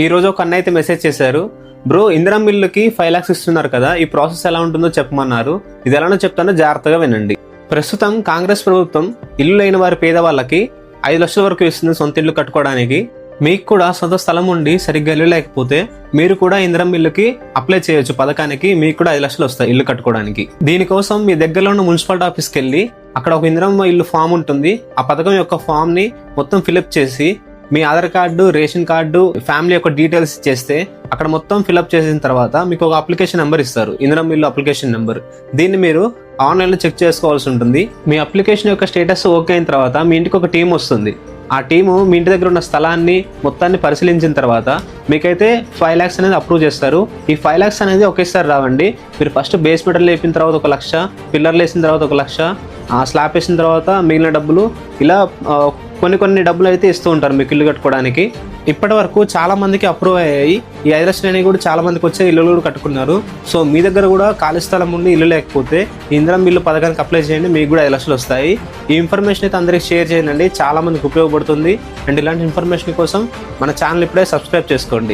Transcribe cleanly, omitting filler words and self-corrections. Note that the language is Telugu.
ఈ రోజు ఒక అన్న అయితే మెసేజ్ చేశారు, బ్రో ఇందిరా మిల్లుకి 5 lakhs ఇస్తున్నారు కదా, ఈ ప్రాసెస్ ఎలా ఉంటుందో చెప్పమన్నారు. ఇది ఎలానో చెప్తానో జాగ్రత్తగా వినండి. ప్రస్తుతం కాంగ్రెస్ ప్రభుత్వం ఇల్లు లేని వారి పేదవాళ్ళకి 5 లక్షల వరకు ఇస్తుంది సొంత ఇల్లు కట్టుకోవడానికి. మీకు కూడా సొంత స్థలం ఉండి సరిగ్గా ఇల్లు లేకపోతే మీరు కూడా ఇందిరా మిల్లుకి అప్లై చేయొచ్చు పథకానికి. మీకు కూడా 5 లక్షలు వస్తాయి ఇల్లు కట్టుకోవడానికి. దీనికోసం మీ దగ్గరలో ఉన్న మున్సిపాలిటీ ఆఫీస్కి వెళ్ళి అక్కడ ఒక ఇందిరమ్మ ఇల్లు ఫామ్ ఉంటుంది. ఆ పథకం యొక్క ఫామ్ ని మొత్తం ఫిలప్ చేసి మీ Aadhaar card, ration card, family యొక్క డీటెయిల్స్ చేస్తే అక్కడ మొత్తం ఫిలప్ చేసిన తర్వాత మీకు ఒక అప్లికేషన్ నెంబర్ ఇస్తారు, ఇందిరమ్మ ఇల్లు అప్లికేషన్ నెంబర్. దీన్ని మీరు ఆన్లైన్లో చెక్ చేసుకోవాల్సి ఉంటుంది. మీ అప్లికేషన్ యొక్క స్టేటస్ ఓకే అయిన తర్వాత మీ ఇంటికి ఒక టీం వస్తుంది. ఆ టీము మీ ఇంటి దగ్గర ఉన్న స్థలాన్ని మొత్తాన్ని పరిశీలించిన తర్వాత మీకైతే 5 lakhs అనేది అప్రూవ్ చేస్తారు. ఈ 5 lakhs అనేది ఒకేసారి రావండి. మీరు ఫస్ట్ బేస్ మెటీరియల్ వేసిన తర్వాత 1 లక్ష, పిల్లర్లు వేసిన తర్వాత 1 లక్ష, స్లాబ్ వేసిన తర్వాత మిగిలిన డబ్బులు, ఇలా కొన్ని డబ్బులు అయితే ఇస్తూ ఉంటారు మీకు ఇల్లు కట్టుకోవడానికి. ఇప్పటి వరకు చాలా మందికి అప్రూవ్ అయ్యాయి. ఈ 5 లక్షలు అనేవి కూడా చాలా మందికి వచ్చే ఇల్లు కూడా కట్టుకున్నారు. సో మీ దగ్గర కూడా ఖాళీ స్థలం ఉండి ఇల్లు లేకపోతే ఇందిరమ్మ ఇల్లు పథకానికి అప్లై చేయండి, మీకు కూడా 5 లక్షలు వస్తాయి. ఈ ఇన్ఫర్మేషన్ అయితే అందరికి షేర్ చేయండి, చాలా మందికి ఉపయోగపడుతుంది. అండ్ ఇలాంటి ఇన్ఫర్మేషన్ కోసం మన ఛానల్ ఇప్పుడే సబ్స్క్రైబ్ చేసుకోండి.